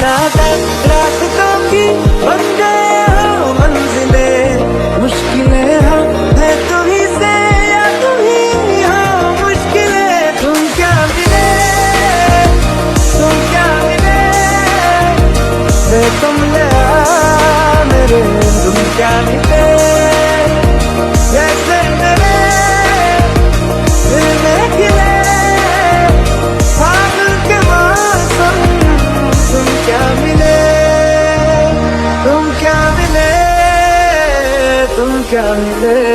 रास्तों की बन गए हो मंजिलें, मुश्किलें हो है तुम्हीं से या तुम्हीं हो मुश्किलें। तुम क्या मिले तुम ले मेरे, तुम क्या मिले जैसे मेरे दिल में खिले फागुन के मौसम। तुम क्या मिले तुम क्या मिले तुम क्या मिले।